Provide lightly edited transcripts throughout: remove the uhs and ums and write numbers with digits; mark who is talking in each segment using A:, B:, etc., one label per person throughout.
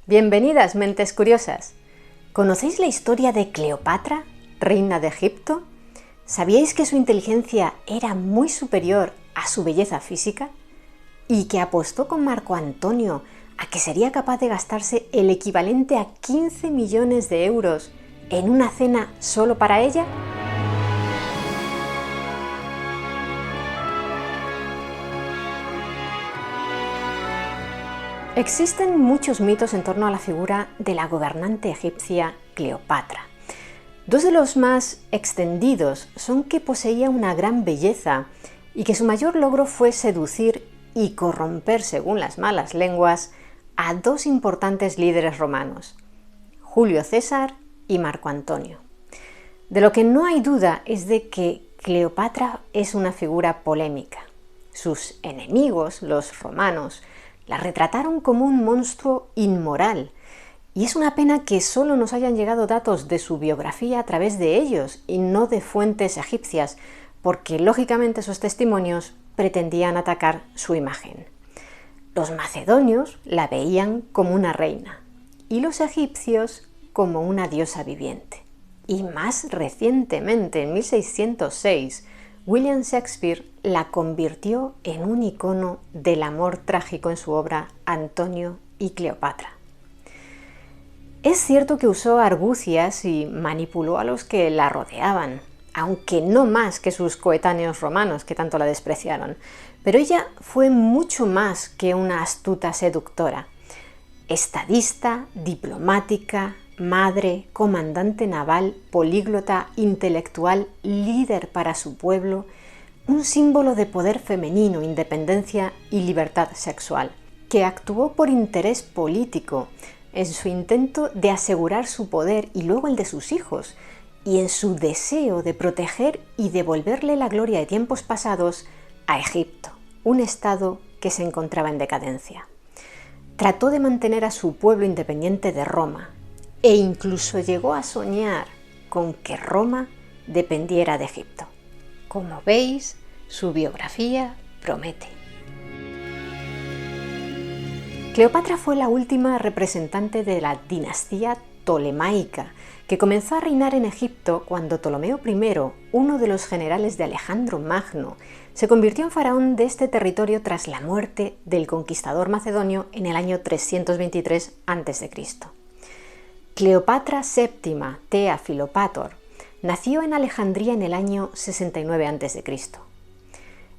A: Bienvenidas, mentes curiosas. ¿Conocéis la historia de Cleopatra, reina de Egipto? ¿Sabíais que su inteligencia era muy superior a su belleza física? ¿Y que apostó con Marco Antonio a que sería capaz de gastarse el equivalente a 15 millones de euros en una cena solo para ella? Existen muchos mitos en torno a la figura de la gobernante egipcia Cleopatra. Dos de los más extendidos son que poseía una gran belleza y que su mayor logro fue seducir y corromper, según las malas lenguas, a dos importantes líderes romanos, Julio César y Marco Antonio. De lo que no hay duda es de que Cleopatra es una figura polémica. Sus enemigos, los romanos, la retrataron como un monstruo inmoral, y es una pena que solo nos hayan llegado datos de su biografía a través de ellos y no de fuentes egipcias, porque lógicamente esos testimonios pretendían atacar su imagen. Los macedonios la veían como una reina y los egipcios como una diosa viviente. Y más recientemente, en 1606, William Shakespeare la convirtió en un icono del amor trágico en su obra Antonio y Cleopatra. Es cierto que usó argucias y manipuló a los que la rodeaban, aunque no más que sus coetáneos romanos que tanto la despreciaron, pero ella fue mucho más que una astuta seductora. Estadista, diplomática, madre, comandante naval, políglota, intelectual, líder para su pueblo, un símbolo de poder femenino, independencia y libertad sexual, que actuó por interés político en su intento de asegurar su poder y luego el de sus hijos, y en su deseo de proteger y devolverle la gloria de tiempos pasados a Egipto, un estado que se encontraba en decadencia. Trató de mantener a su pueblo independiente de Roma, e incluso llegó a soñar con que Roma dependiera de Egipto. Como veis, su biografía promete. Cleopatra fue la última representante de la dinastía tolemaica, que comenzó a reinar en Egipto cuando Ptolomeo I, uno de los generales de Alejandro Magno, se convirtió en faraón de este territorio tras la muerte del conquistador macedonio en el año 323 a.C. Cleopatra VII Thea Philopator nació en Alejandría en el año 69 a.C.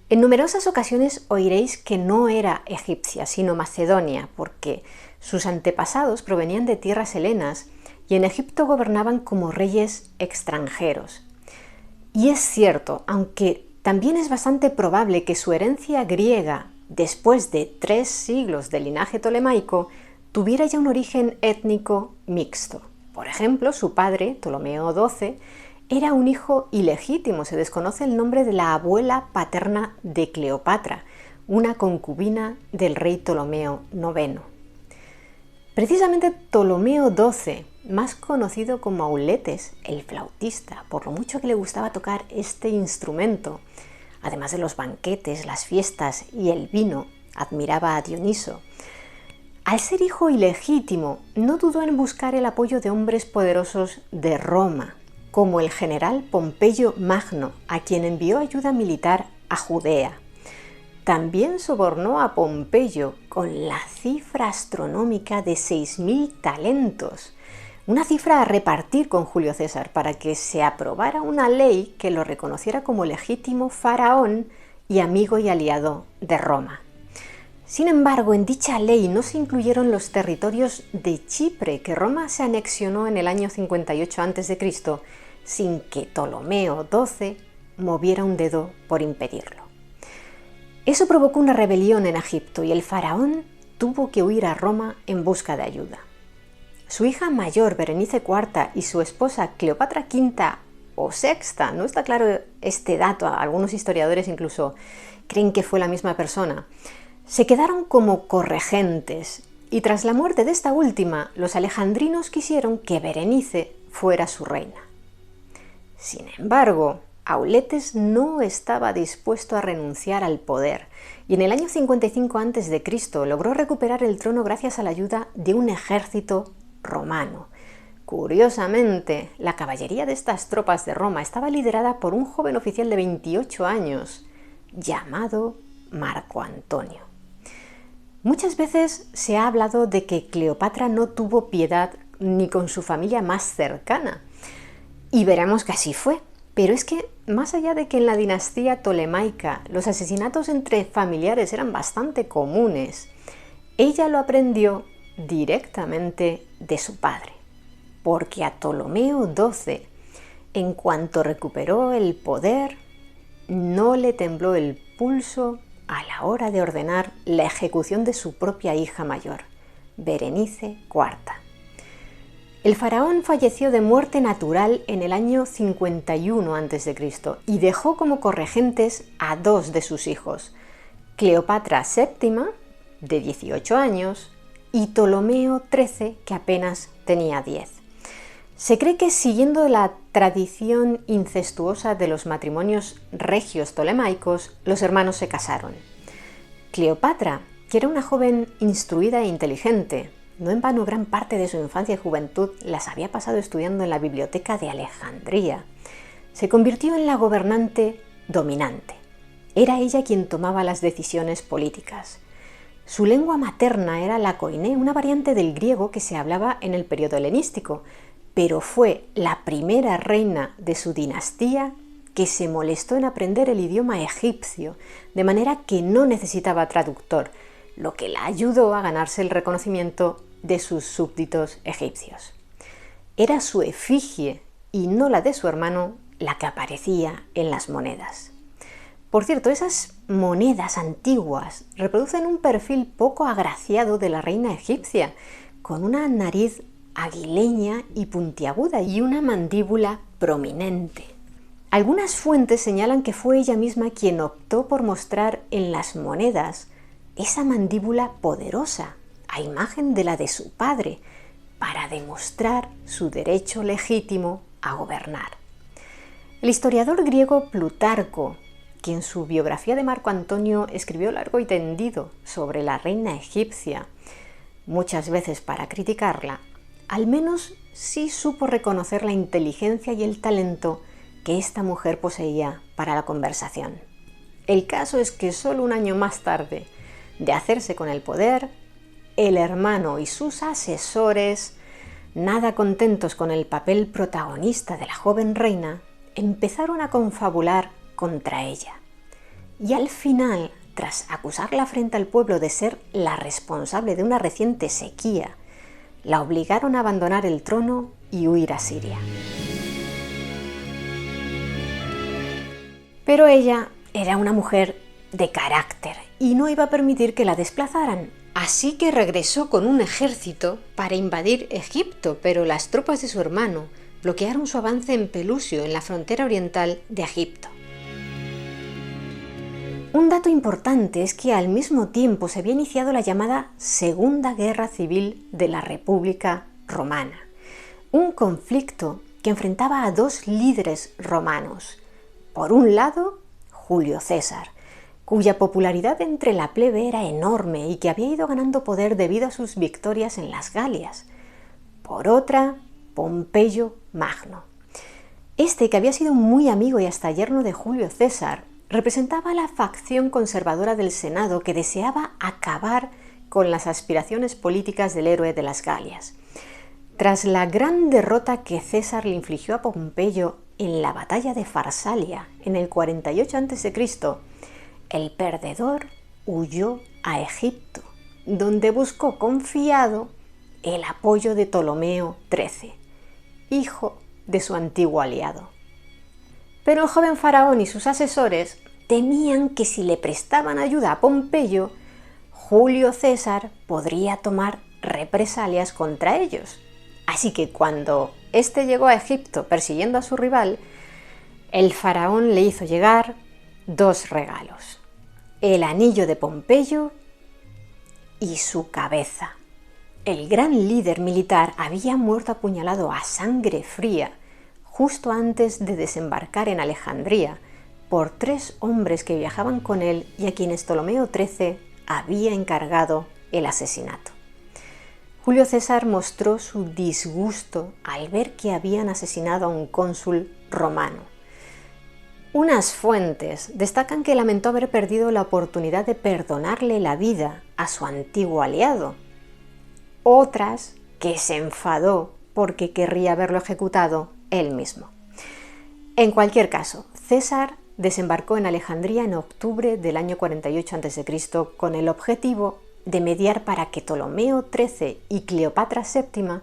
A: En numerosas ocasiones oiréis que no era egipcia, sino macedonia, porque sus antepasados provenían de tierras helenas y en Egipto gobernaban como reyes extranjeros. Y es cierto, aunque también es bastante probable que su herencia griega, después de 3 siglos de linaje tolemaico, tuviera ya un origen étnico mixto. Por ejemplo, su padre, Ptolomeo XII, era un hijo ilegítimo, se desconoce el nombre de la abuela paterna de Cleopatra, una concubina del rey Ptolomeo IX. Precisamente Ptolomeo XII, más conocido como Auletes, el flautista, por lo mucho que le gustaba tocar este instrumento, además de los banquetes, las fiestas y el vino, admiraba a Dioniso. Al ser hijo ilegítimo, no dudó en buscar el apoyo de hombres poderosos de Roma, como el general Pompeyo Magno, a quien envió ayuda militar a Judea. También sobornó a Pompeyo con la cifra astronómica de 6.000 talentos, una cifra a repartir con Julio César para que se aprobara una ley que lo reconociera como legítimo faraón y amigo y aliado de Roma. Sin embargo, en dicha ley no se incluyeron los territorios de Chipre, que Roma se anexionó en el año 58 a.C., sin que Ptolomeo XII moviera un dedo por impedirlo. Eso provocó una rebelión en Egipto y el faraón tuvo que huir a Roma en busca de ayuda. Su hija mayor, Berenice IV, y su esposa Cleopatra V o VI, no está claro este dato, algunos historiadores incluso creen que fue la misma persona, se quedaron como corregentes y tras la muerte de esta última, los alejandrinos quisieron que Berenice fuera su reina. Sin embargo, Auletes no estaba dispuesto a renunciar al poder y en el año 55 a.C. logró recuperar el trono gracias a la ayuda de un ejército romano. Curiosamente, la caballería de estas tropas de Roma estaba liderada por un joven oficial de 28 años llamado Marco Antonio. Muchas veces se ha hablado de que Cleopatra no tuvo piedad ni con su familia más cercana, y veremos que así fue. Pero es que, más allá de que en la dinastía tolemaica los asesinatos entre familiares eran bastante comunes, ella lo aprendió directamente de su padre, porque a Ptolomeo XII, en cuanto recuperó el poder, no le tembló el pulso a la hora de ordenar la ejecución de su propia hija mayor, Berenice IV. El faraón falleció de muerte natural en el año 51 a.C. y dejó como corregentes a dos de sus hijos, Cleopatra VII, de 18 años, y Ptolomeo XIII, que apenas tenía 10. Se cree que, siguiendo la tradición incestuosa de los matrimonios regios tolemaicos, los hermanos se casaron. Cleopatra, que era una joven instruida e inteligente, no en vano gran parte de su infancia y juventud las había pasado estudiando en la biblioteca de Alejandría, se convirtió en la gobernante dominante. Era ella quien tomaba las decisiones políticas. Su lengua materna era la koiné, una variante del griego que se hablaba en el periodo helenístico, pero fue la primera reina de su dinastía que se molestó en aprender el idioma egipcio, de manera que no necesitaba traductor, lo que la ayudó a ganarse el reconocimiento de sus súbditos egipcios. Era su efigie, y no la de su hermano, la que aparecía en las monedas. Por cierto, esas monedas antiguas reproducen un perfil poco agraciado de la reina egipcia, con una nariz aguileña y puntiaguda y una mandíbula prominente. Algunas fuentes señalan que fue ella misma quien optó por mostrar en las monedas esa mandíbula poderosa, a imagen de la de su padre, para demostrar su derecho legítimo a gobernar. El historiador griego Plutarco, que en su biografía de Marco Antonio escribió largo y tendido sobre la reina egipcia, muchas veces para criticarla, al menos sí supo reconocer la inteligencia y el talento que esta mujer poseía para la conversación. El caso es que solo un año más tarde de hacerse con el poder, el hermano y sus asesores, nada contentos con el papel protagonista de la joven reina, empezaron a confabular contra ella. Y al final, tras acusarla frente al pueblo de ser la responsable de una reciente sequía, la obligaron a abandonar el trono y huir a Siria. Pero ella era una mujer de carácter y no iba a permitir que la desplazaran. Así que regresó con un ejército para invadir Egipto, pero las tropas de su hermano bloquearon su avance en Pelusio, en la frontera oriental de Egipto. Un dato importante es que al mismo tiempo se había iniciado la llamada Segunda Guerra Civil de la República Romana, un conflicto que enfrentaba a dos líderes romanos. Por un lado, Julio César, cuya popularidad entre la plebe era enorme y que había ido ganando poder debido a sus victorias en las Galias. Por otra, Pompeyo Magno. Este, que había sido muy amigo y hasta yerno de Julio César, representaba a la facción conservadora del Senado que deseaba acabar con las aspiraciones políticas del héroe de las Galias. Tras la gran derrota que César le infligió a Pompeyo en la batalla de Farsalia en el 48 a.C., el perdedor huyó a Egipto, donde buscó confiado el apoyo de Ptolomeo XIII, hijo de su antiguo aliado. Pero el joven faraón y sus asesores temían que si le prestaban ayuda a Pompeyo, Julio César podría tomar represalias contra ellos. Así que cuando éste llegó a Egipto persiguiendo a su rival, el faraón le hizo llegar dos regalos: el anillo de Pompeyo y su cabeza. El gran líder militar había muerto apuñalado a sangre fría justo antes de desembarcar en Alejandría, por 3 hombres que viajaban con él y a quienes Ptolomeo XIII había encargado el asesinato. Julio César mostró su disgusto al ver que habían asesinado a un cónsul romano. Unas fuentes destacan que lamentó haber perdido la oportunidad de perdonarle la vida a su antiguo aliado. Otras que se enfadó porque querría haberlo ejecutado él mismo. En cualquier caso, César desembarcó en Alejandría en octubre del año 48 a.C. con el objetivo de mediar para que Ptolomeo XIII y Cleopatra VII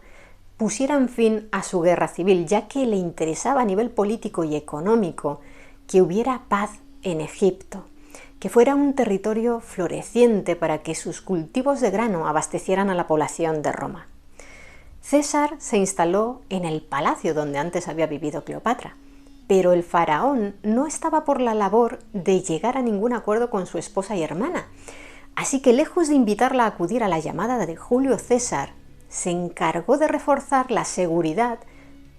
A: pusieran fin a su guerra civil, ya que le interesaba a nivel político y económico que hubiera paz en Egipto, que fuera un territorio floreciente para que sus cultivos de grano abastecieran a la población de Roma. César se instaló en el palacio donde antes había vivido Cleopatra, pero el faraón no estaba por la labor de llegar a ningún acuerdo con su esposa y hermana. Así que, lejos de invitarla a acudir a la llamada de Julio César, se encargó de reforzar la seguridad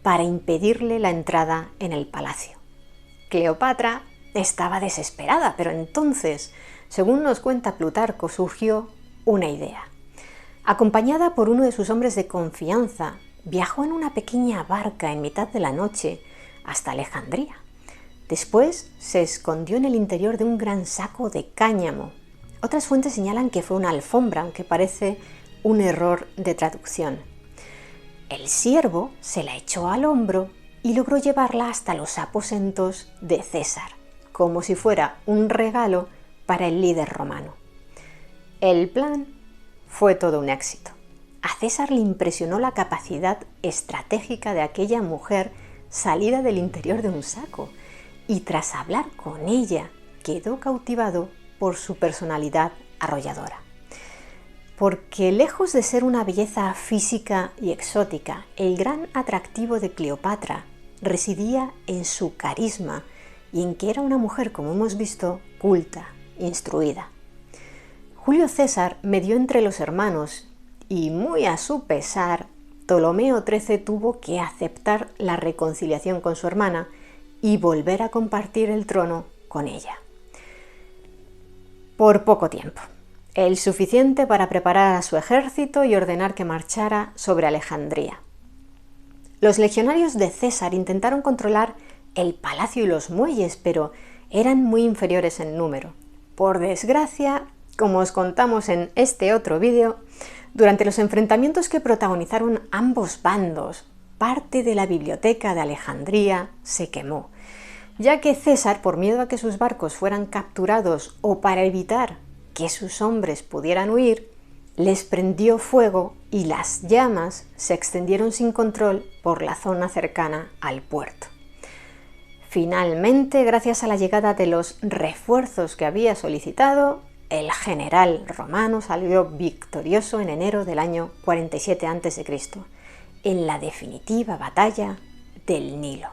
A: para impedirle la entrada en el palacio. Cleopatra estaba desesperada, pero entonces, según nos cuenta Plutarco, surgió una idea. Acompañada por uno de sus hombres de confianza, viajó en una pequeña barca en mitad de la noche hasta Alejandría. Después se escondió en el interior de un gran saco de cáñamo. Otras fuentes señalan que fue una alfombra, aunque parece un error de traducción. El siervo se la echó al hombro y logró llevarla hasta los aposentos de César, como si fuera un regalo para el líder romano. El plan fue todo un éxito. A César le impresionó la capacidad estratégica de aquella mujer salida del interior de un saco, y tras hablar con ella quedó cautivado por su personalidad arrolladora. Porque lejos de ser una belleza física y exótica, el gran atractivo de Cleopatra residía en su carisma y en que era una mujer, como hemos visto, culta, instruida. Julio César medió entre los hermanos y, muy a su pesar, Ptolomeo XIII tuvo que aceptar la reconciliación con su hermana y volver a compartir el trono con ella. Por poco tiempo, el suficiente para preparar a su ejército y ordenar que marchara sobre Alejandría. Los legionarios de César intentaron controlar el palacio y los muelles, pero eran muy inferiores en número. Por desgracia, como os contamos en este otro vídeo, durante los enfrentamientos que protagonizaron ambos bandos, parte de la biblioteca de Alejandría se quemó, ya que César, por miedo a que sus barcos fueran capturados o para evitar que sus hombres pudieran huir, les prendió fuego y las llamas se extendieron sin control por la zona cercana al puerto. Finalmente, gracias a la llegada de los refuerzos que había solicitado, el general romano salió victorioso en enero del año 47 a.C., en la definitiva batalla del Nilo.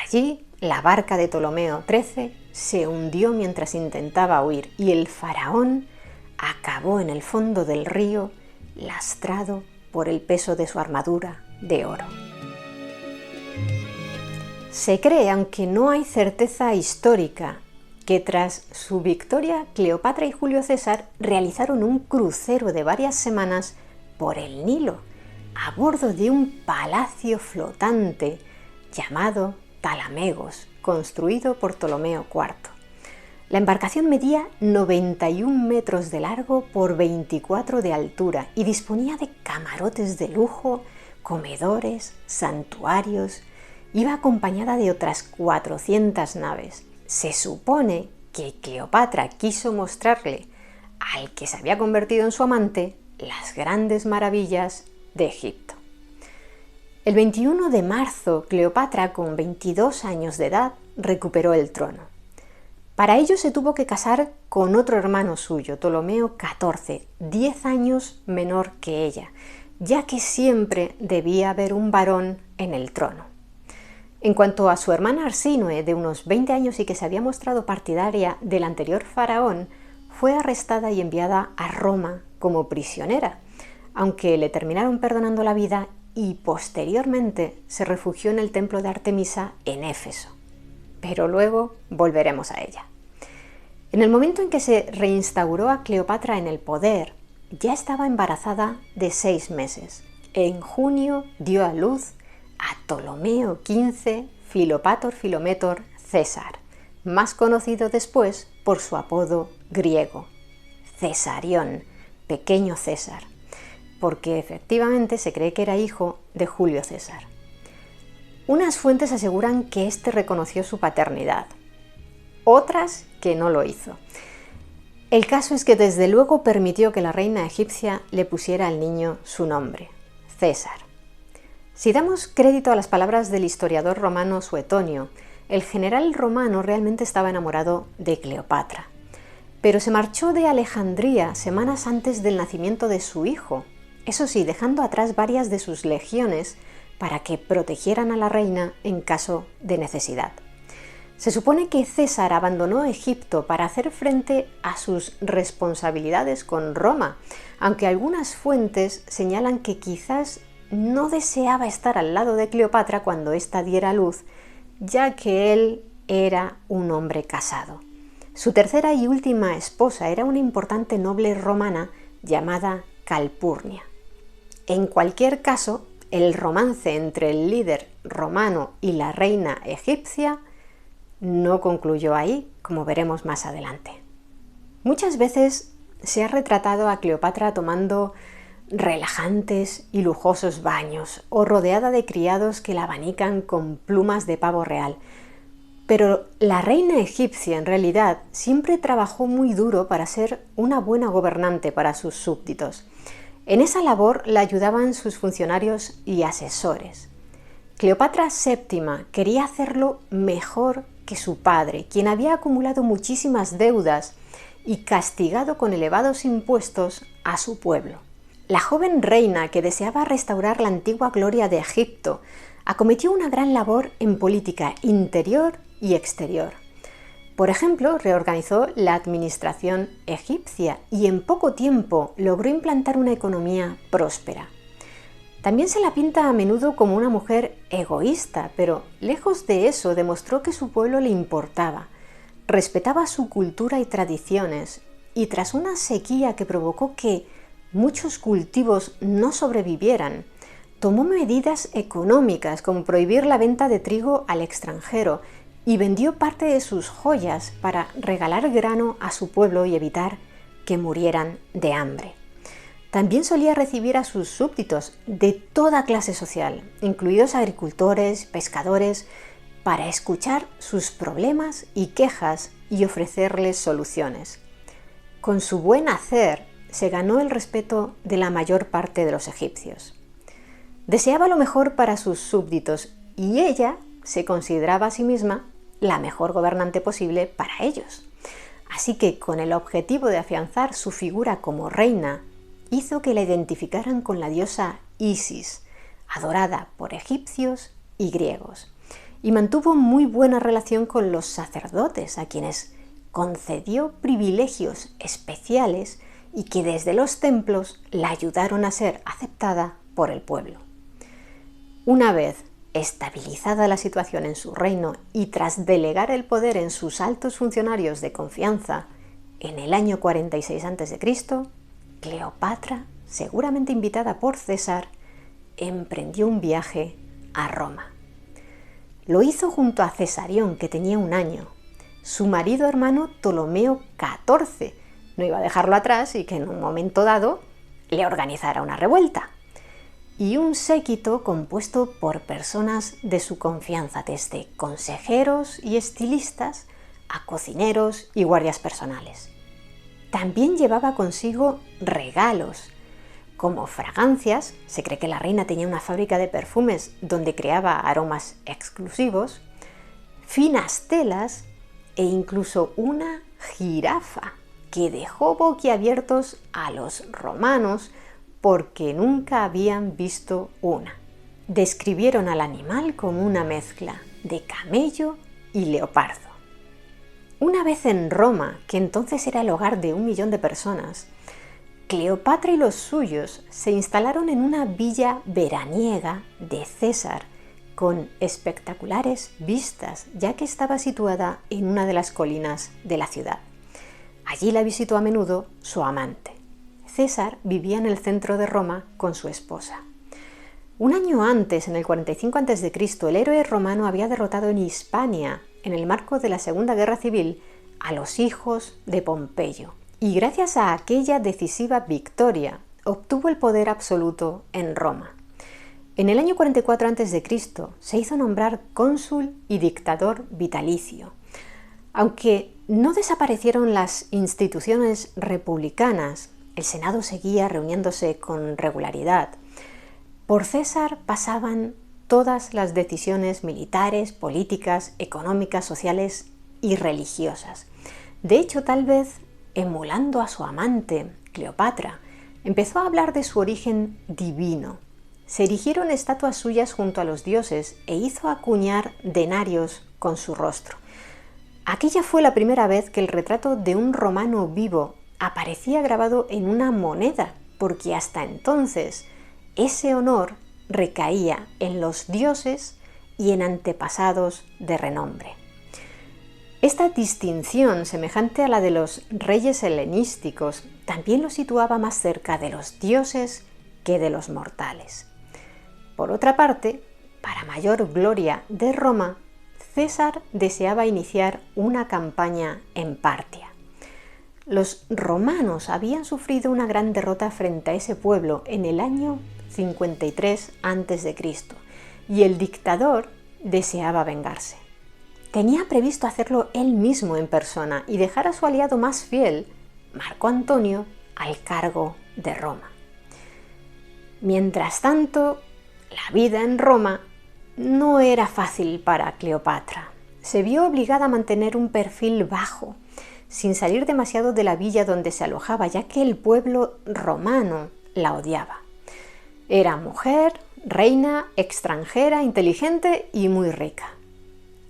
A: Allí, la barca de Ptolomeo XIII se hundió mientras intentaba huir y el faraón acabó en el fondo del río, lastrado por el peso de su armadura de oro. Se cree, aunque no hay certeza histórica, que tras su victoria, Cleopatra y Julio César realizaron un crucero de varias semanas por el Nilo, a bordo de un palacio flotante llamado Talamegos, construido por Ptolomeo IV. La embarcación medía 91 metros de largo por 24 de altura y disponía de camarotes de lujo, comedores, santuarios. Iba acompañada de otras 400 naves. Se supone que Cleopatra quiso mostrarle al que se había convertido en su amante las grandes maravillas de Egipto. El 21 de marzo, Cleopatra, con 22 años de edad, recuperó el trono. Para ello se tuvo que casar con otro hermano suyo, Ptolomeo XIV, 10 años menor que ella, ya que siempre debía haber un varón en el trono. En cuanto a su hermana Arsínoe, de unos 20 años y que se había mostrado partidaria del anterior faraón, fue arrestada y enviada a Roma como prisionera, aunque le terminaron perdonando la vida y posteriormente se refugió en el templo de Artemisa en Éfeso. Pero luego volveremos a ella. En el momento en que se reinstauró a Cleopatra en el poder, ya estaba embarazada de 6 meses. En junio dio a luz a Ptolomeo XV Filopator Filometor César, más conocido después por su apodo griego, Cesarión, pequeño César, porque efectivamente se cree que era hijo de Julio César. Unas fuentes aseguran que éste reconoció su paternidad, otras que no lo hizo. El caso es que desde luego permitió que la reina egipcia le pusiera al niño su nombre, César. Si damos crédito a las palabras del historiador romano Suetonio, el general romano realmente estaba enamorado de Cleopatra, pero se marchó de Alejandría semanas antes del nacimiento de su hijo, eso sí, dejando atrás varias de sus legiones para que protegieran a la reina en caso de necesidad. Se supone que César abandonó Egipto para hacer frente a sus responsabilidades con Roma, aunque algunas fuentes señalan que quizás no deseaba estar al lado de Cleopatra cuando ésta diera a luz, ya que él era un hombre casado. Su tercera y última esposa era una importante noble romana llamada Calpurnia. En cualquier caso, el romance entre el líder romano y la reina egipcia no concluyó ahí, como veremos más adelante. Muchas veces se ha retratado a Cleopatra tomando relajantes y lujosos baños o rodeada de criados que la abanican con plumas de pavo real. Pero la reina egipcia en realidad siempre trabajó muy duro para ser una buena gobernante para sus súbditos. En esa labor la ayudaban sus funcionarios y asesores. Cleopatra VII quería hacerlo mejor que su padre, quien había acumulado muchísimas deudas y castigado con elevados impuestos a su pueblo. La joven reina, que deseaba restaurar la antigua gloria de Egipto, acometió una gran labor en política interior y exterior. Por ejemplo, reorganizó la administración egipcia y en poco tiempo logró implantar una economía próspera. También se la pinta a menudo como una mujer egoísta, pero lejos de eso demostró que su pueblo le importaba, respetaba su cultura y tradiciones, y tras una sequía que provocó que muchos cultivos no sobrevivieran, tomó medidas económicas como prohibir la venta de trigo al extranjero y vendió parte de sus joyas para regalar grano a su pueblo y evitar que murieran de hambre. También solía recibir a sus súbditos de toda clase social, incluidos agricultores, pescadores, para escuchar sus problemas y quejas y ofrecerles soluciones. Con su buen hacer se ganó el respeto de la mayor parte de los egipcios. Deseaba lo mejor para sus súbditos y ella se consideraba a sí misma la mejor gobernante posible para ellos. Así que, con el objetivo de afianzar su figura como reina, hizo que la identificaran con la diosa Isis, adorada por egipcios y griegos, y mantuvo muy buena relación con los sacerdotes, a quienes concedió privilegios especiales y que desde los templos la ayudaron a ser aceptada por el pueblo. Una vez estabilizada la situación en su reino y tras delegar el poder en sus altos funcionarios de confianza, en el año 46 a.C., Cleopatra, seguramente invitada por César, emprendió un viaje a Roma. Lo hizo junto a Cesarión, que tenía 1 año. Su marido hermano Ptolomeo XIV no iba a dejarlo atrás y que en un momento dado le organizara una revuelta. Y un séquito compuesto por personas de su confianza, desde consejeros y estilistas a cocineros y guardias personales. También llevaba consigo regalos, como fragancias. Se cree que la reina tenía una fábrica de perfumes donde creaba aromas exclusivos, finas telas e incluso una jirafa que dejó boquiabiertos a los romanos porque nunca habían visto una. Describieron al animal como una mezcla de camello y leopardo. Una vez en Roma, que entonces era el hogar de 1 millón de personas, Cleopatra y los suyos se instalaron en una villa veraniega de César con espectaculares vistas, ya que estaba situada en una de las colinas de la ciudad. Allí la visitó a menudo su amante. César vivía en el centro de Roma con su esposa. Un año antes, en el 45 a.C., el héroe romano había derrotado en Hispania, en el marco de la Segunda Guerra Civil, a los hijos de Pompeyo, y gracias a aquella decisiva victoria obtuvo el poder absoluto en Roma. En el año 44 a.C. se hizo nombrar cónsul y dictador vitalicio. Aunque no desaparecieron las instituciones republicanas, el Senado seguía reuniéndose con regularidad. Por César pasaban todas las decisiones militares, políticas, económicas, sociales y religiosas. De hecho, tal vez emulando a su amante, Cleopatra, empezó a hablar de su origen divino. Se erigieron estatuas suyas junto a los dioses e hizo acuñar denarios con su rostro. Aquella fue la primera vez que el retrato de un romano vivo aparecía grabado en una moneda, porque hasta entonces ese honor recaía en los dioses y en antepasados de renombre. Esta distinción, semejante a la de los reyes helenísticos, también lo situaba más cerca de los dioses que de los mortales. Por otra parte, para mayor gloria de Roma, César deseaba iniciar una campaña en Partia. Los romanos habían sufrido una gran derrota frente a ese pueblo en el año 53 a.C. y el dictador deseaba vengarse. Tenía previsto hacerlo él mismo en persona y dejar a su aliado más fiel, Marco Antonio, al cargo de Roma. Mientras tanto, la vida en Roma no era fácil para Cleopatra. Se vio obligada a mantener un perfil bajo, sin salir demasiado de la villa donde se alojaba, ya que el pueblo romano la odiaba. Era mujer, reina, extranjera, inteligente y muy rica.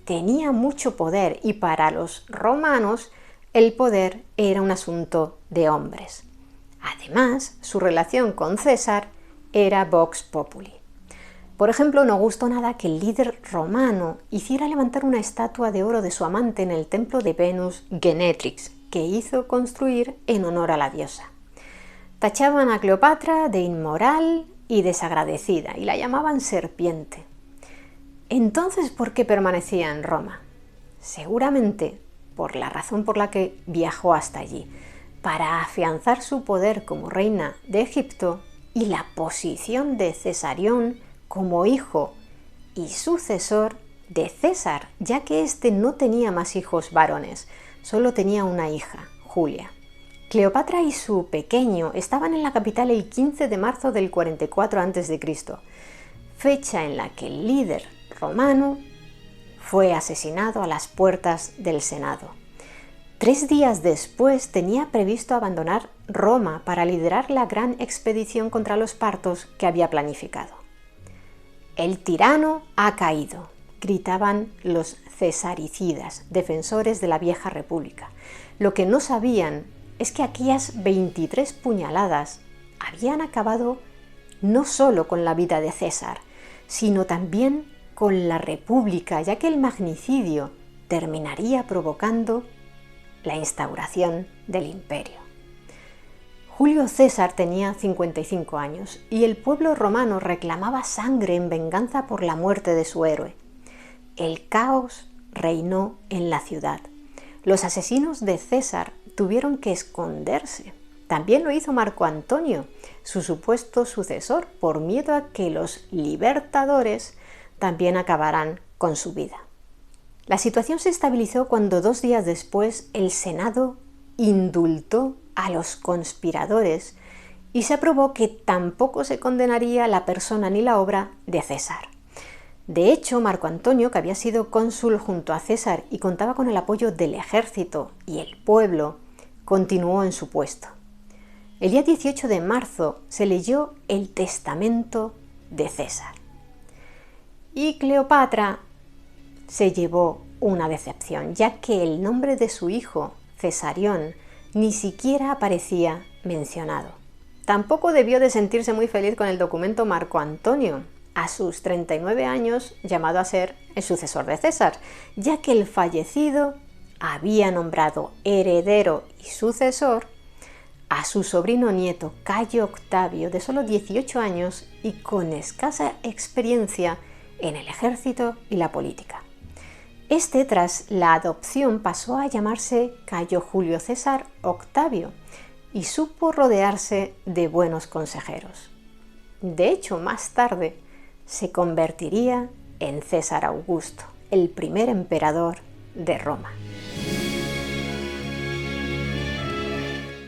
A: Tenía mucho poder y para los romanos el poder era un asunto de hombres. Además, su relación con César era vox populi. Por ejemplo, no gustó nada que el líder romano hiciera levantar una estatua de oro de su amante en el templo de Venus Genetrix, que hizo construir en honor a la diosa. Tachaban a Cleopatra de inmoral y desagradecida y la llamaban serpiente. Entonces, ¿por qué permanecía en Roma? Seguramente por la razón por la que viajó hasta allí, para afianzar su poder como reina de Egipto y la posición de Cesarión como hijo y sucesor de César, ya que éste no tenía más hijos varones, solo tenía una hija, Julia. Cleopatra y su pequeño estaban en la capital el 15 de marzo del 44 a.C., fecha en la que el líder romano fue asesinado a las puertas del Senado. 3 días después tenía previsto abandonar Roma para liderar la gran expedición contra los partos que había planificado. «El tirano ha caído», gritaban los cesaricidas, defensores de la vieja república. Lo que no sabían es que aquellas 23 puñaladas habían acabado no solo con la vida de César, sino también con la república, ya que el magnicidio terminaría provocando la instauración del imperio. Julio César tenía 55 años y el pueblo romano reclamaba sangre en venganza por la muerte de su héroe. El caos reinó en la ciudad. Los asesinos de César tuvieron que esconderse. También lo hizo Marco Antonio, su supuesto sucesor, por miedo a que los libertadores también acabarán con su vida. La situación se estabilizó cuando 2 días después el Senado indultó a los conspiradores y se aprobó que tampoco se condenaría la persona ni la obra de César. De hecho, Marco Antonio, que había sido cónsul junto a César y contaba con el apoyo del ejército y el pueblo, continuó en su puesto. El día 18 de marzo se leyó el testamento de César. Y Cleopatra se llevó una decepción, ya que el nombre de su hijo, Cesarión, ni siquiera aparecía mencionado. Tampoco debió de sentirse muy feliz con el documento Marco Antonio, a sus 39 años llamado a ser el sucesor de César, ya que el fallecido había nombrado heredero y sucesor a su sobrino nieto Cayo Octavio, de solo 18 años y con escasa experiencia en el ejército y la política. Este, tras la adopción, pasó a llamarse Cayo Julio César Octavio y supo rodearse de buenos consejeros. De hecho, más tarde se convertiría en César Augusto, el primer emperador de Roma.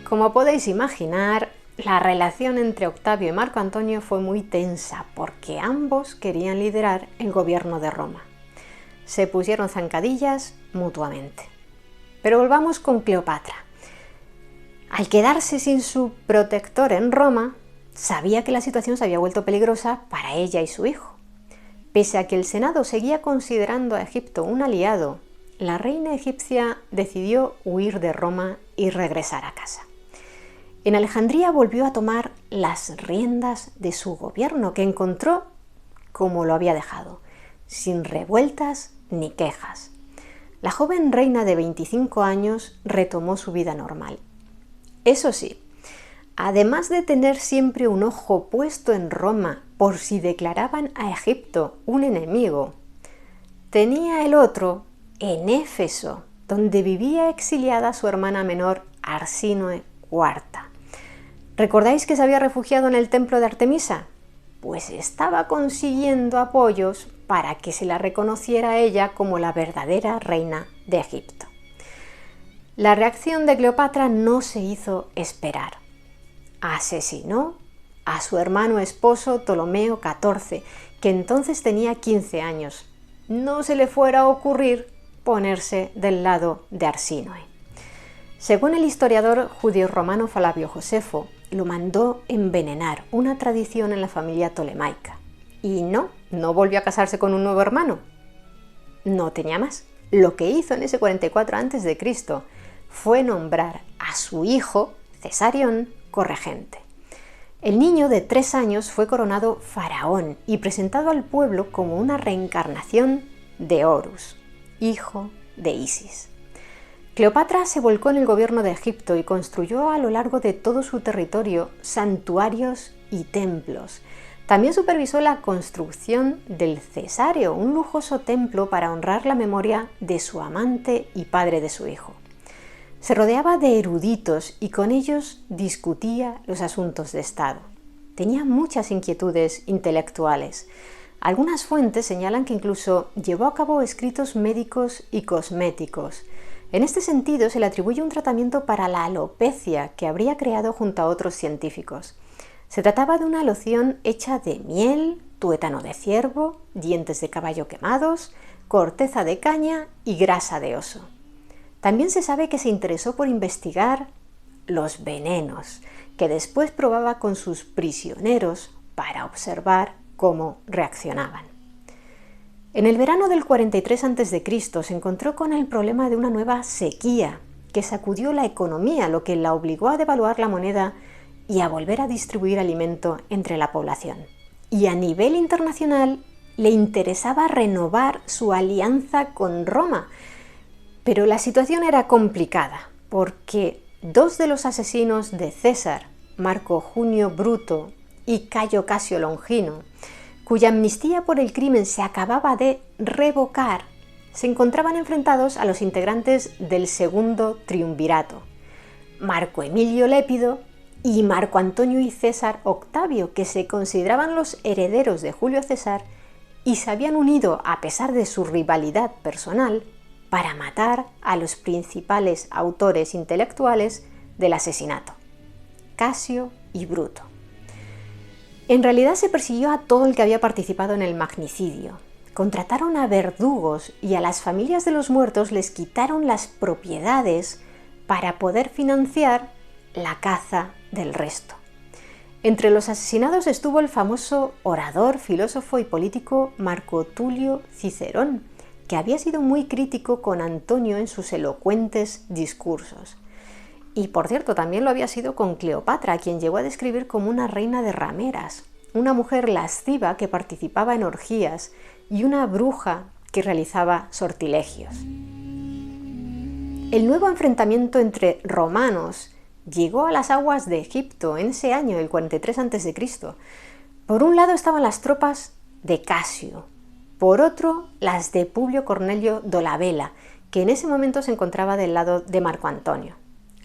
A: Como podéis imaginar, la relación entre Octavio y Marco Antonio fue muy tensa porque ambos querían liderar el gobierno de Roma. Se pusieron zancadillas mutuamente. Pero volvamos con Cleopatra. Al quedarse sin su protector en Roma, sabía que la situación se había vuelto peligrosa para ella y su hijo. Pese a que el Senado seguía considerando a Egipto un aliado, la reina egipcia decidió huir de Roma y regresar a casa. En Alejandría volvió a tomar las riendas de su gobierno, que encontró como lo había dejado, sin revueltas ni quejas. La joven reina de 25 años retomó su vida normal. Eso sí, además de tener siempre un ojo puesto en Roma por si declaraban a Egipto un enemigo, tenía el otro en Éfeso, donde vivía exiliada su hermana menor Arsínoe IV. ¿Recordáis que se había refugiado en el templo de Artemisa? Pues estaba consiguiendo apoyos para que se la reconociera a ella como la verdadera reina de Egipto. La reacción de Cleopatra no se hizo esperar. Asesinó a su hermano esposo Ptolomeo XIV, que entonces tenía 15 años. No se le fuera a ocurrir ponerse del lado de Arsínoe. Según el historiador judío-romano Flavio Josefo, lo mandó envenenar, una tradición en la familia tolemaica. Y no volvió a casarse con un nuevo hermano. No tenía más. Lo que hizo en ese 44 a.C. fue nombrar a su hijo, Cesarión, corregente. El niño de 3 años fue coronado faraón y presentado al pueblo como una reencarnación de Horus, hijo de Isis. Cleopatra se volcó en el gobierno de Egipto y construyó a lo largo de todo su territorio santuarios y templos. También supervisó la construcción del Cesáreo, un lujoso templo para honrar la memoria de su amante y padre de su hijo. Se rodeaba de eruditos y con ellos discutía los asuntos de Estado. Tenía muchas inquietudes intelectuales. Algunas fuentes señalan que incluso llevó a cabo escritos médicos y cosméticos. En este sentido, se le atribuye un tratamiento para la alopecia que habría creado junto a otros científicos. Se trataba de una loción hecha de miel, tuétano de ciervo, dientes de caballo quemados, corteza de caña y grasa de oso. También se sabe que se interesó por investigar los venenos, que después probaba con sus prisioneros para observar cómo reaccionaban. En el verano del 43 a.C. se encontró con el problema de una nueva sequía que sacudió la economía, lo que la obligó a devaluar la moneda y a volver a distribuir alimento entre la población. Y a nivel internacional le interesaba renovar su alianza con Roma, pero la situación era complicada porque 2 de los asesinos de César, Marco Junio Bruto y Cayo Casio Longino, cuya amnistía por el crimen se acababa de revocar, se encontraban enfrentados a los integrantes del segundo triunvirato, Marco Emilio Lépido y Marco Antonio y César Octavio, que se consideraban los herederos de Julio César y se habían unido, a pesar de su rivalidad personal, para matar a los principales autores intelectuales del asesinato, Casio y Bruto. En realidad se persiguió a todo el que había participado en el magnicidio. Contrataron a verdugos y a las familias de los muertos les quitaron las propiedades para poder financiar la caza del resto. Entre los asesinados estuvo el famoso orador, filósofo y político Marco Tulio Cicerón, que había sido muy crítico con Antonio en sus elocuentes discursos. Y por cierto, también lo había sido con Cleopatra, a quien llegó a describir como una reina de rameras, una mujer lasciva que participaba en orgías y una bruja que realizaba sortilegios. El nuevo enfrentamiento entre romanos llegó a las aguas de Egipto en ese año, el 43 a.C. Por un lado estaban las tropas de Casio, por otro las de Publio Cornelio Dolabella, que en ese momento se encontraba del lado de Marco Antonio.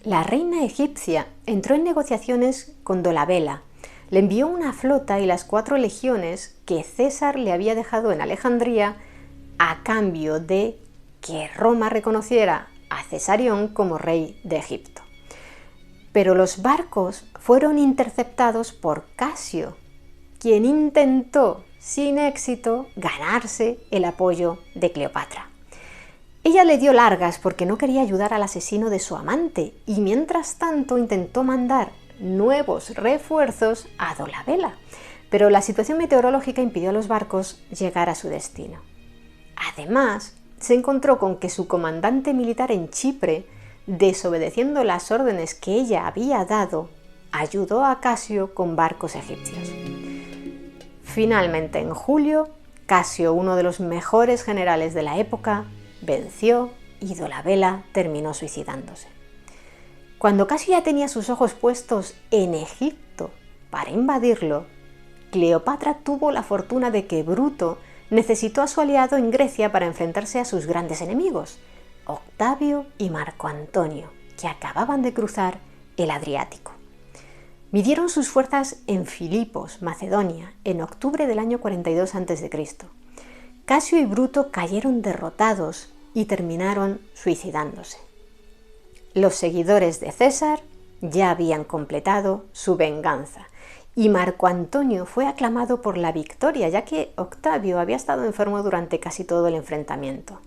A: La reina egipcia entró en negociaciones con Dolabella, le envió una flota y las 4 legiones que César le había dejado en Alejandría a cambio de que Roma reconociera a Cesarión como rey de Egipto. Pero los barcos fueron interceptados por Casio, quien intentó, sin éxito, ganarse el apoyo de Cleopatra. Ella le dio largas porque no quería ayudar al asesino de su amante y mientras tanto intentó mandar nuevos refuerzos a Dolabella, pero la situación meteorológica impidió a los barcos llegar a su destino. Además, se encontró con que su comandante militar en Chipre, desobedeciendo las órdenes que ella había dado, ayudó a Casio con barcos egipcios. Finalmente, en julio, Casio, uno de los mejores generales de la época, venció y Dolabella terminó suicidándose. Cuando Casio ya tenía sus ojos puestos en Egipto para invadirlo, Cleopatra tuvo la fortuna de que Bruto necesitó a su aliado en Grecia para enfrentarse a sus grandes enemigos, Octavio y Marco Antonio, que acababan de cruzar el Adriático. Midieron sus fuerzas en Filipos, Macedonia, en octubre del año 42 a.C. Casio y Bruto cayeron derrotados y terminaron suicidándose. Los seguidores de César ya habían completado su venganza y Marco Antonio fue aclamado por la victoria, ya que Octavio había estado enfermo durante casi todo el enfrentamiento.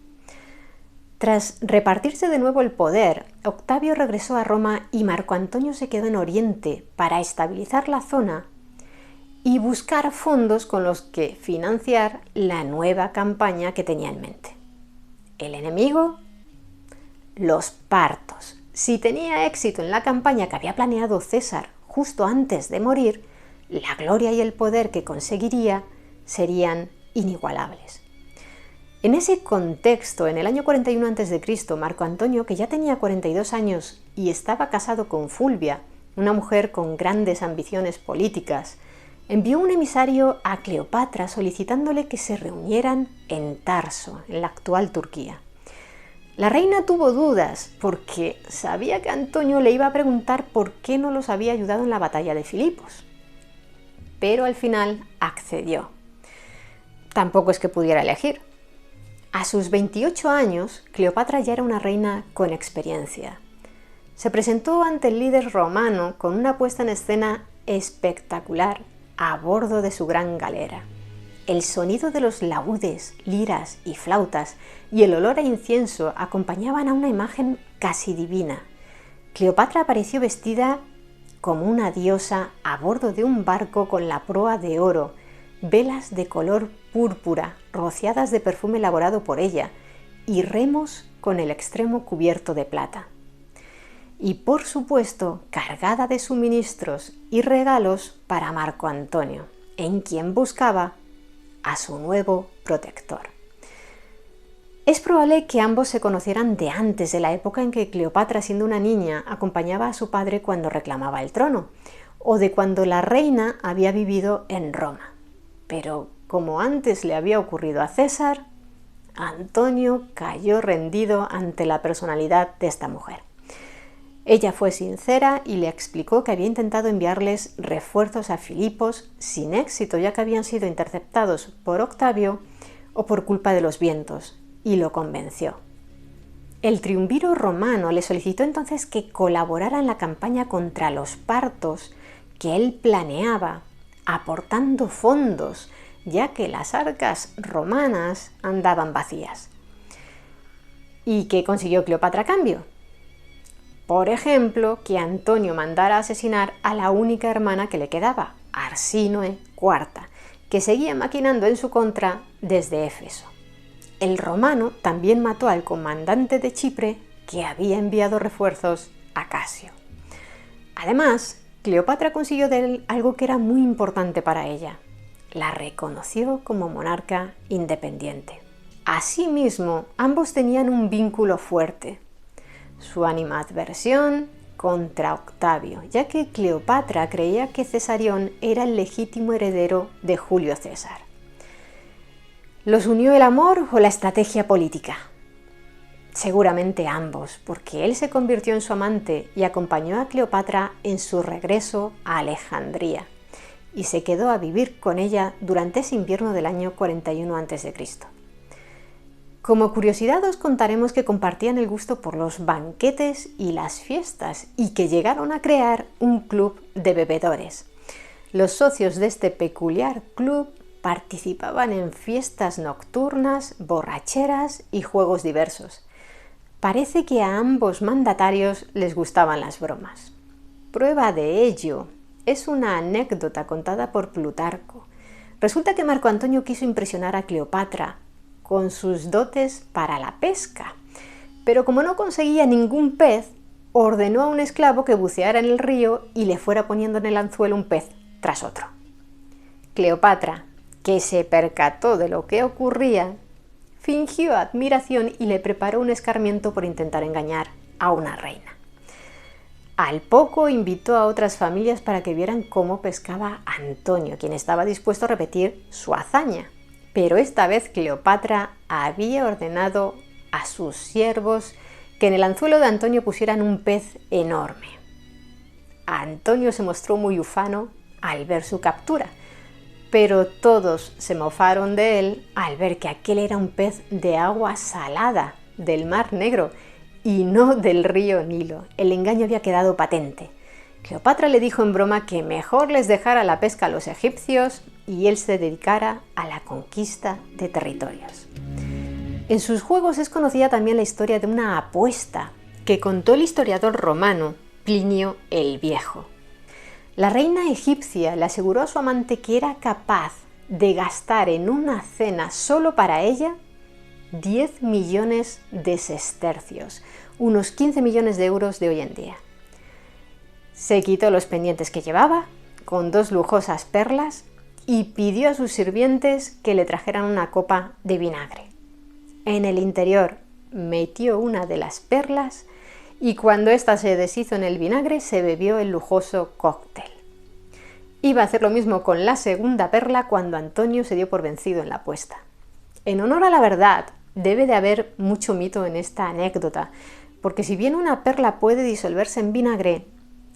A: Tras repartirse de nuevo el poder, Octavio regresó a Roma y Marco Antonio se quedó en Oriente para estabilizar la zona y buscar fondos con los que financiar la nueva campaña que tenía en mente. ¿El enemigo? Los partos. Si tenía éxito en la campaña que había planeado César justo antes de morir, la gloria y el poder que conseguiría serían inigualables. En ese contexto, en el año 41 a.C., Marco Antonio, que ya tenía 42 años y estaba casado con Fulvia, una mujer con grandes ambiciones políticas, envió un emisario a Cleopatra solicitándole que se reunieran en Tarso, en la actual Turquía. La reina tuvo dudas porque sabía que Antonio le iba a preguntar por qué no los había ayudado en la batalla de Filipos. Pero al final accedió. Tampoco es que pudiera elegir. A sus 28 años, Cleopatra ya era una reina con experiencia. Se presentó ante el líder romano con una puesta en escena espectacular a bordo de su gran galera. El sonido de los laúdes, liras y flautas y el olor a incienso acompañaban a una imagen casi divina. Cleopatra apareció vestida como una diosa a bordo de un barco con la proa de oro, velas de color púrpura rociadas de perfume elaborado por ella y remos con el extremo cubierto de plata. Y por supuesto cargada de suministros y regalos para Marco Antonio, en quien buscaba a su nuevo protector. Es probable que ambos se conocieran de antes de la época en que Cleopatra, siendo una niña, acompañaba a su padre cuando reclamaba el trono, o de cuando la reina había vivido en Roma. Pero como antes le había ocurrido a César, Antonio cayó rendido ante la personalidad de esta mujer. Ella fue sincera y le explicó que había intentado enviarles refuerzos a Filipos sin éxito, ya que habían sido interceptados por Octavio o por culpa de los vientos, y lo convenció. El triunviro romano le solicitó entonces que colaborara en la campaña contra los partos que él planeaba, aportando fondos, ya que las arcas romanas andaban vacías. ¿Y qué consiguió Cleopatra a cambio? Por ejemplo, que Antonio mandara asesinar a la única hermana que le quedaba, Arsínoe IV, que seguía maquinando en su contra desde Éfeso. El romano también mató al comandante de Chipre que había enviado refuerzos a Casio. Además, Cleopatra consiguió de él algo que era muy importante para ella. La reconoció como monarca independiente. Asimismo, ambos tenían un vínculo fuerte, su animadversión contra Octavio, ya que Cleopatra creía que Cesarión era el legítimo heredero de Julio César. ¿Los unió el amor o la estrategia política? Seguramente ambos, porque él se convirtió en su amante y acompañó a Cleopatra en su regreso a Alejandría, y se quedó a vivir con ella durante ese invierno del año 41 a.C. Como curiosidad os contaremos que compartían el gusto por los banquetes y las fiestas y que llegaron a crear un club de bebedores. Los socios de este peculiar club participaban en fiestas nocturnas, borracheras y juegos diversos. Parece que a ambos mandatarios les gustaban las bromas. Prueba de ello es una anécdota contada por Plutarco. Resulta que Marco Antonio quiso impresionar a Cleopatra con sus dotes para la pesca, pero como no conseguía ningún pez, ordenó a un esclavo que buceara en el río y le fuera poniendo en el anzuelo un pez tras otro. Cleopatra, que se percató de lo que ocurría, fingió admiración y le preparó un escarmiento por intentar engañar a una reina. Al poco invitó a otras familias para que vieran cómo pescaba Antonio, quien estaba dispuesto a repetir su hazaña. Pero esta vez Cleopatra había ordenado a sus siervos que en el anzuelo de Antonio pusieran un pez enorme. Antonio se mostró muy ufano al ver su captura, pero todos se mofaron de él al ver que aquel era un pez de agua salada del Mar Negro y no del río Nilo. El engaño había quedado patente. Cleopatra le dijo en broma que mejor les dejara la pesca a los egipcios y él se dedicara a la conquista de territorios. En sus juegos es conocida también la historia de una apuesta que contó el historiador romano Plinio el Viejo. La reina egipcia le aseguró a su amante que era capaz de gastar en una cena solo para ella 10 millones de sestercios, unos 15 millones de euros de hoy en día. Se quitó los pendientes que llevaba con 2 lujosas perlas y pidió a sus sirvientes que le trajeran una copa de vinagre. En el interior metió una de las perlas y cuando ésta se deshizo en el vinagre se bebió el lujoso cóctel. Iba a hacer lo mismo con la segunda perla cuando Antonio se dio por vencido en la apuesta. En honor a la verdad, debe de haber mucho mito en esta anécdota, porque si bien una perla puede disolverse en vinagre,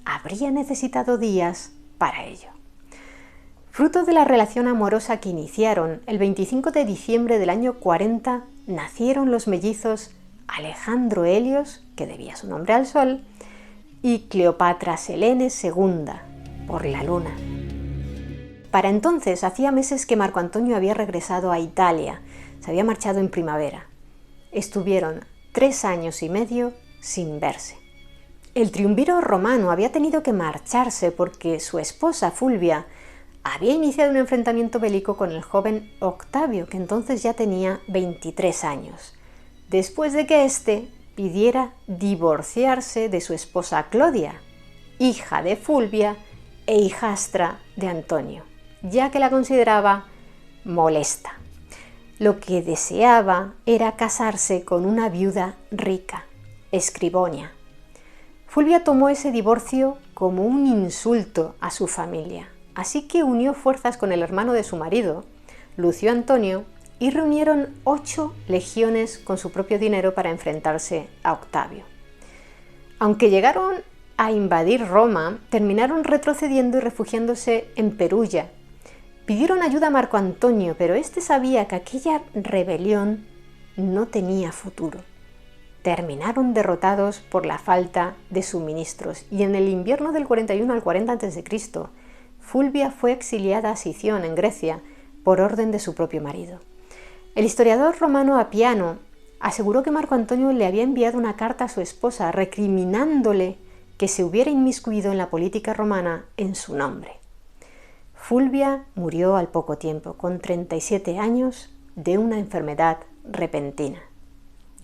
A: habría necesitado días para ello. Fruto de la relación amorosa que iniciaron, el 25 de diciembre del año 40 nacieron los mellizos Alejandro Helios, que debía su nombre al sol, y Cleopatra Selene II, por la luna. Para entonces hacía meses que Marco Antonio había regresado a Italia, se había marchado en primavera. Estuvieron 3 años y medio sin verse. El triunviro romano había tenido que marcharse porque su esposa Fulvia había iniciado un enfrentamiento bélico con el joven Octavio, que entonces ya tenía 23 años, después de que éste pidiera divorciarse de su esposa Clodia, hija de Fulvia e hijastra de Antonio, ya que la consideraba molesta. Lo que deseaba era casarse con una viuda rica, Escribonia. Fulvia tomó ese divorcio como un insulto a su familia, así que unió fuerzas con el hermano de su marido, Lucio Antonio, y reunieron 8 legiones con su propio dinero para enfrentarse a Octavio. Aunque llegaron a invadir Roma, terminaron retrocediendo y refugiándose en Perugia. Pidieron ayuda a Marco Antonio, pero este sabía que aquella rebelión no tenía futuro. Terminaron derrotados por la falta de suministros y en el invierno del 41 al 40 a.C., Fulvia fue exiliada a Sición, en Grecia, por orden de su propio marido. El historiador romano Apiano aseguró que Marco Antonio le había enviado una carta a su esposa recriminándole que se hubiera inmiscuido en la política romana en su nombre. Fulvia murió al poco tiempo, con 37 años, de una enfermedad repentina.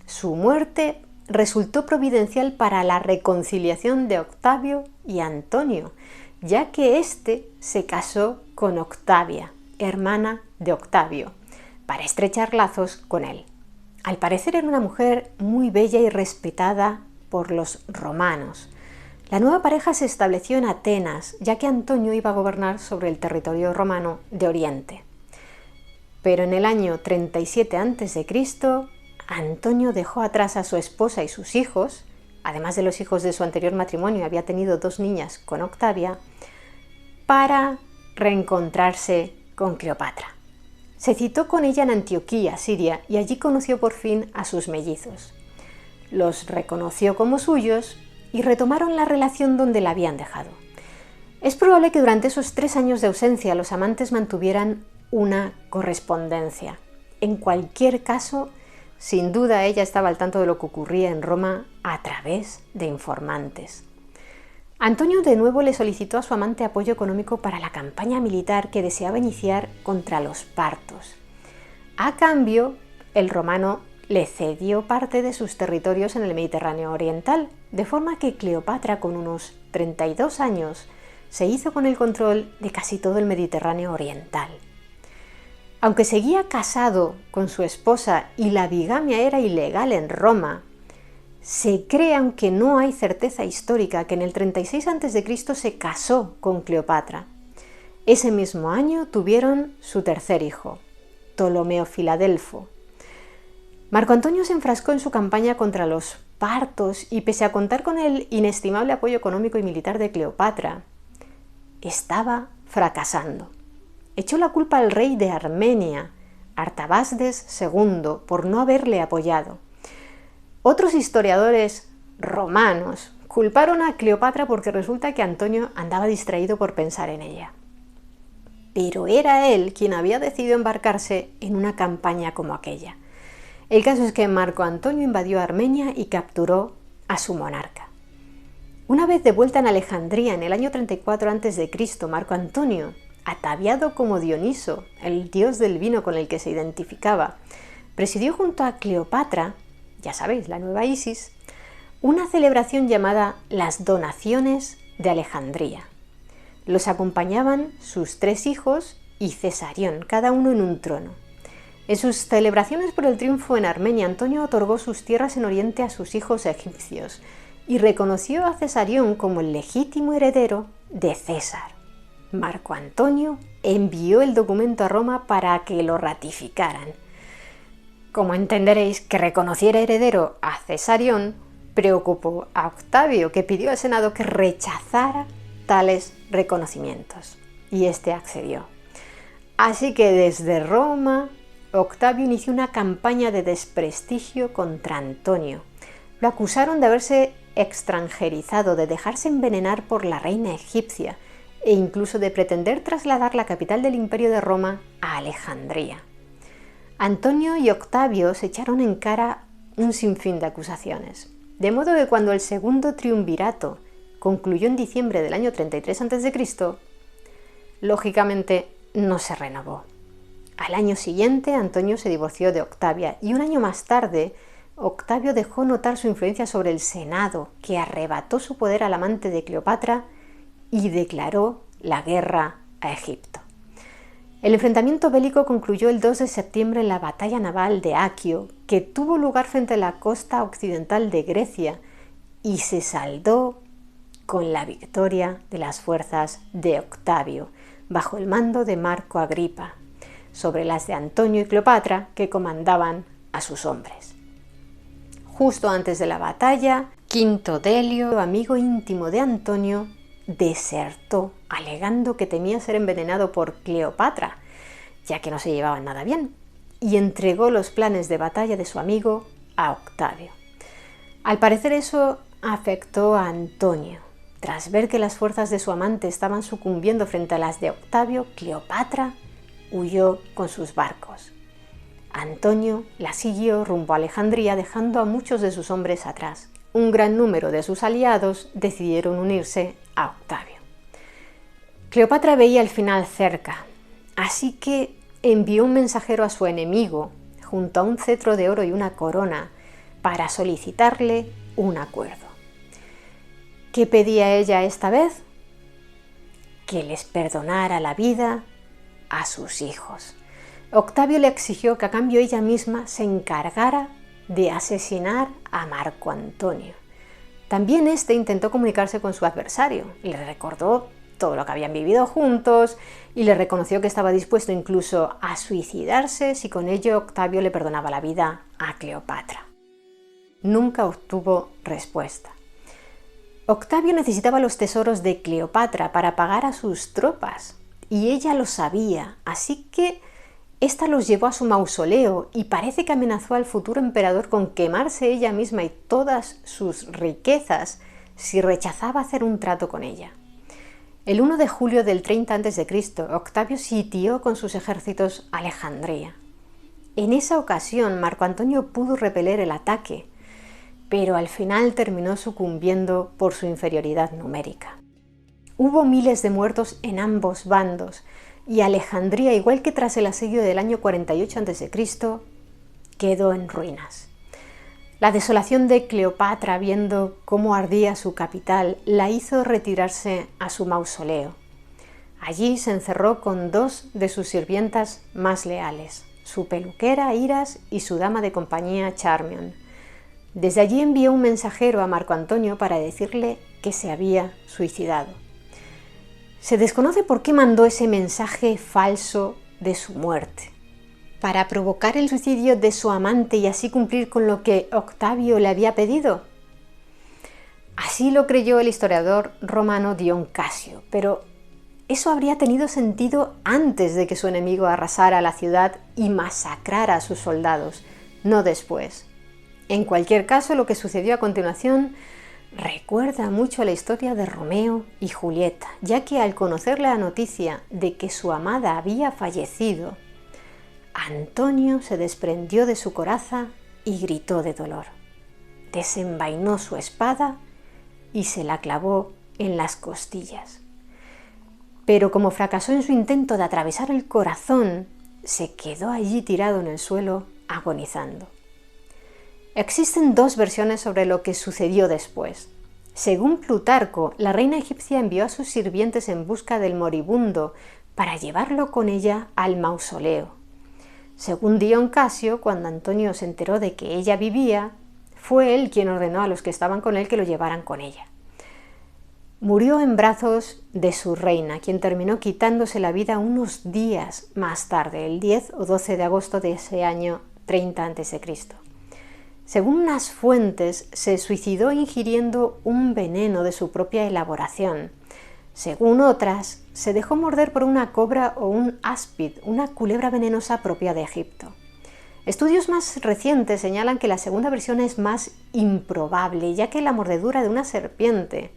A: Su muerte resultó providencial para la reconciliación de Octavio y Antonio, ya que éste se casó con Octavia, hermana de Octavio, para estrechar lazos con él. Al parecer era una mujer muy bella y respetada por los romanos. La nueva pareja se estableció en Atenas, ya que Antonio iba a gobernar sobre el territorio romano de Oriente. Pero en el año 37 a.C., Antonio dejó atrás a su esposa y sus hijos, además de los hijos de su anterior matrimonio, había tenido 2 niñas con Octavia, para reencontrarse con Cleopatra. Se citó con ella en Antioquía, Siria, y allí conoció por fin a sus mellizos. Los reconoció como suyos y retomaron la relación donde la habían dejado. Es probable que durante esos 3 años de ausencia los amantes mantuvieran una correspondencia. En cualquier caso, sin duda ella estaba al tanto de lo que ocurría en Roma a través de informantes. Antonio de nuevo le solicitó a su amante apoyo económico para la campaña militar que deseaba iniciar contra los partos. A cambio, el romano le cedió parte de sus territorios en el Mediterráneo oriental, de forma que Cleopatra, con unos 32 años, se hizo con el control de casi todo el Mediterráneo oriental. Aunque seguía casado con su esposa y la bigamia era ilegal en Roma, se cree, aunque no hay certeza histórica, que en el 36 a.C. se casó con Cleopatra. Ese mismo año tuvieron su tercer hijo, Ptolomeo Filadelfo. Marco Antonio se enfrascó en su campaña contra los partos y, pese a contar con el inestimable apoyo económico y militar de Cleopatra, estaba fracasando. Echó la culpa al rey de Armenia, Artabasdes II, por no haberle apoyado. Otros historiadores romanos culparon a Cleopatra porque resulta que Antonio andaba distraído por pensar en ella. Pero era él quien había decidido embarcarse en una campaña como aquella. El caso es que Marco Antonio invadió Armenia y capturó a su monarca. Una vez de vuelta en Alejandría en el año 34 a.C., Marco Antonio, ataviado como Dioniso, el dios del vino con el que se identificaba, presidió junto a Cleopatra, ya sabéis, la nueva Isis, una celebración llamada las Donaciones de Alejandría. Los acompañaban sus 3 hijos y Cesarión, cada uno en un trono. En sus celebraciones por el triunfo en Armenia, Antonio otorgó sus tierras en Oriente a sus hijos egipcios y reconoció a Cesarión como el legítimo heredero de César. Marco Antonio envió el documento a Roma para que lo ratificaran. Como entenderéis, que reconociera heredero a Cesarión preocupó a Octavio, que pidió al Senado que rechazara tales reconocimientos, y este accedió. Así que desde Roma, Octavio inició una campaña de desprestigio contra Antonio. Lo acusaron de haberse extranjerizado, de dejarse envenenar por la reina egipcia e incluso de pretender trasladar la capital del Imperio de Roma a Alejandría. Antonio y Octavio se echaron en cara un sinfín de acusaciones, de modo que cuando el segundo triunvirato concluyó en diciembre del año 33 a.C., lógicamente no se renovó. Al año siguiente, Antonio se divorció de Octavia y un año más tarde, Octavio dejó notar su influencia sobre el Senado, que arrebató su poder al amante de Cleopatra y declaró la guerra a Egipto. El enfrentamiento bélico concluyó el 2 de septiembre en la batalla naval de Aquio, que tuvo lugar frente a la costa occidental de Grecia y se saldó con la victoria de las fuerzas de Octavio, bajo el mando de Marco Agripa, sobre las de Antonio y Cleopatra, que comandaban a sus hombres. Justo antes de la batalla, Quinto Delio, amigo íntimo de Antonio, desertó, alegando que temía ser envenenado por Cleopatra, ya que no se llevaban nada bien, y entregó los planes de batalla de su amigo a Octavio. Al parecer eso afectó a Antonio. Tras ver que las fuerzas de su amante estaban sucumbiendo frente a las de Octavio, Cleopatra huyó con sus barcos. Antonio la siguió rumbo a Alejandría, dejando a muchos de sus hombres atrás. Un gran número de sus aliados decidieron unirse a Octavio. Cleopatra veía el final cerca, así que envió un mensajero a su enemigo, junto a un cetro de oro y una corona, para solicitarle un acuerdo. ¿Qué pedía ella esta vez? Que les perdonara la vida a sus hijos. Octavio le exigió que a cambio ella misma se encargara de asesinar a Marco Antonio. También este intentó comunicarse con su adversario, le recordó todo lo que habían vivido juntos y le reconoció que estaba dispuesto incluso a suicidarse si con ello Octavio le perdonaba la vida a Cleopatra. Nunca obtuvo respuesta. Octavio necesitaba los tesoros de Cleopatra para pagar a sus tropas y ella lo sabía, así que ésta los llevó a su mausoleo y parece que amenazó al futuro emperador con quemarse ella misma y todas sus riquezas si rechazaba hacer un trato con ella. El 1 de julio del 30 a.C., Octavio sitió con sus ejércitos Alejandría. En esa ocasión, Marco Antonio pudo repeler el ataque, pero al final terminó sucumbiendo por su inferioridad numérica. Hubo miles de muertos en ambos bandos, y Alejandría, igual que tras el asedio del año 48 a.C., quedó en ruinas. La desolación de Cleopatra, viendo cómo ardía su capital, la hizo retirarse a su mausoleo. Allí se encerró con dos de sus sirvientas más leales, su peluquera Iras y su dama de compañía Charmion. Desde allí envió un mensajero a Marco Antonio para decirle que se había suicidado. Se desconoce por qué mandó ese mensaje falso de su muerte. ¿Para provocar el suicidio de su amante y así cumplir con lo que Octavio le había pedido? Así lo creyó el historiador romano Dion Casio, pero eso habría tenido sentido antes de que su enemigo arrasara la ciudad y masacrara a sus soldados, no después. En cualquier caso, lo que sucedió a continuación recuerda mucho a la historia de Romeo y Julieta, ya que al conocer la noticia de que su amada había fallecido, Antonio se desprendió de su coraza y gritó de dolor. Desenvainó su espada y se la clavó en las costillas. Pero como fracasó en su intento de atravesar el corazón, se quedó allí tirado en el suelo, agonizando. Existen dos versiones sobre lo que sucedió después. Según Plutarco, la reina egipcia envió a sus sirvientes en busca del moribundo para llevarlo con ella al mausoleo. Según Dion Casio, cuando Antonio se enteró de que ella vivía, fue él quien ordenó a los que estaban con él que lo llevaran con ella. Murió en brazos de su reina, quien terminó quitándose la vida unos días más tarde, el 10 o 12 de agosto de ese año 30 a.C. Según unas fuentes, se suicidó ingiriendo un veneno de su propia elaboración. Según otras, se dejó morder por una cobra o un áspid, una culebra venenosa propia de Egipto. Estudios más recientes señalan que la segunda versión es más improbable, ya que la mordedura de una serpiente,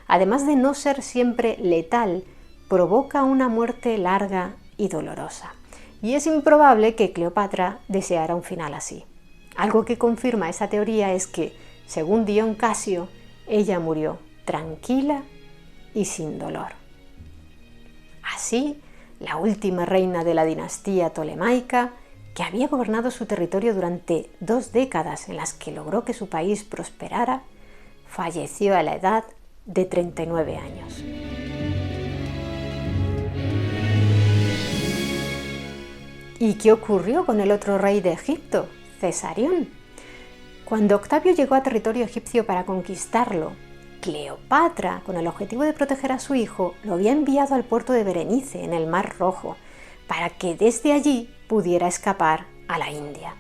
A: además de no ser siempre letal, provoca una muerte larga y dolorosa. Y es improbable que Cleopatra deseara un final así. Algo que confirma esa teoría es que, según Dion Casio, ella murió tranquila y sin dolor. Así, la última reina de la dinastía tolemaica, que había gobernado su territorio durante 2 décadas en las que logró que su país prosperara, falleció a la edad de 39 años. ¿Y qué ocurrió con el otro rey de Egipto, Cesarión? Cuando Octavio llegó a territorio egipcio para conquistarlo, Cleopatra, con el objetivo de proteger a su hijo, lo había enviado al puerto de Berenice, en el Mar Rojo, para que desde allí pudiera escapar a la India.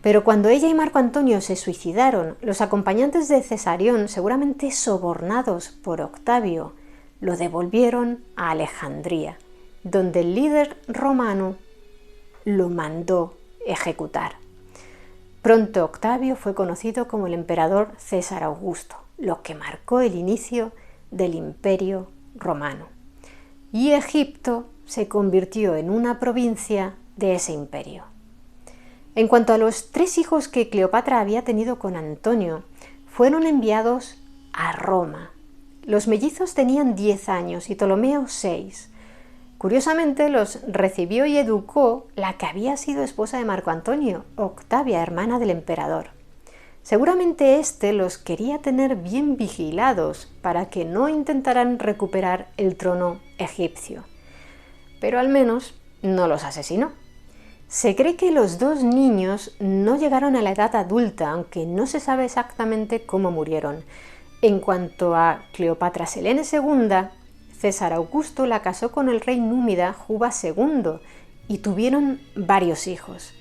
A: Pero cuando ella y Marco Antonio se suicidaron, los acompañantes de Cesarión, seguramente sobornados por Octavio, lo devolvieron a Alejandría, donde el líder romano lo mandó ejecutar. Pronto Octavio fue conocido como el emperador César Augusto, lo que marcó el inicio del Imperio Romano. Y Egipto se convirtió en una provincia de ese imperio. En cuanto a los 3 hijos que Cleopatra había tenido con Antonio, fueron enviados a Roma. Los mellizos tenían 10 años y Ptolomeo 6. Curiosamente, los recibió y educó la que había sido esposa de Marco Antonio, Octavia, hermana del emperador. Seguramente éste los quería tener bien vigilados para que no intentaran recuperar el trono egipcio, pero al menos no los asesinó. Se cree que los dos niños no llegaron a la edad adulta, aunque no se sabe exactamente cómo murieron. En cuanto a Cleopatra Selene II, César Augusto la casó con el rey númida Juba II y tuvieron varios hijos.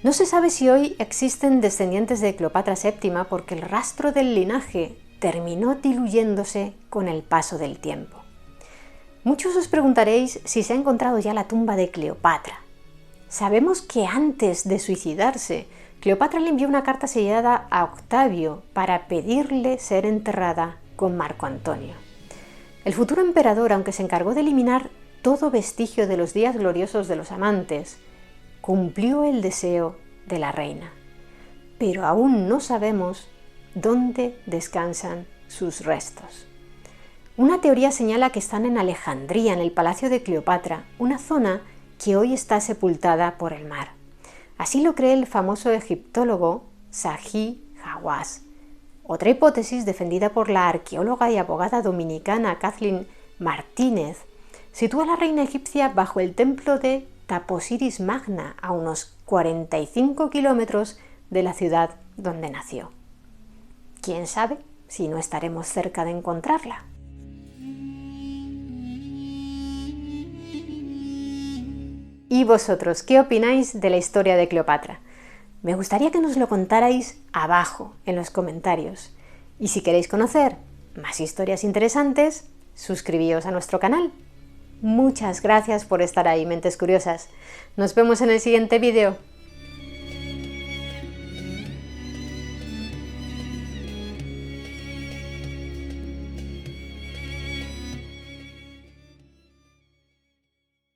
A: No se sabe si hoy existen descendientes de Cleopatra VII porque el rastro del linaje terminó diluyéndose con el paso del tiempo. Muchos os preguntaréis si se ha encontrado ya la tumba de Cleopatra. Sabemos que antes de suicidarse, Cleopatra le envió una carta sellada a Octavio para pedirle ser enterrada con Marco Antonio. El futuro emperador, aunque se encargó de eliminar todo vestigio de los días gloriosos de los amantes, cumplió el deseo de la reina, pero aún no sabemos dónde descansan sus restos. Una teoría señala que están en Alejandría, en el palacio de Cleopatra, una zona que hoy está sepultada por el mar. Así lo cree el famoso egiptólogo Zahi Hawass. Otra hipótesis, defendida por la arqueóloga y abogada dominicana Kathleen Martínez, sitúa a la reina egipcia bajo el templo de Taposiris Magna, a unos 45 kilómetros de la ciudad donde nació. ¿Quién sabe si no estaremos cerca de encontrarla? ¿Y vosotros qué opináis de la historia de Cleopatra? Me gustaría que nos lo contarais abajo en los comentarios. Y si queréis conocer más historias interesantes, suscribíos a nuestro canal. Muchas gracias por estar ahí, mentes curiosas. Nos vemos en el siguiente vídeo.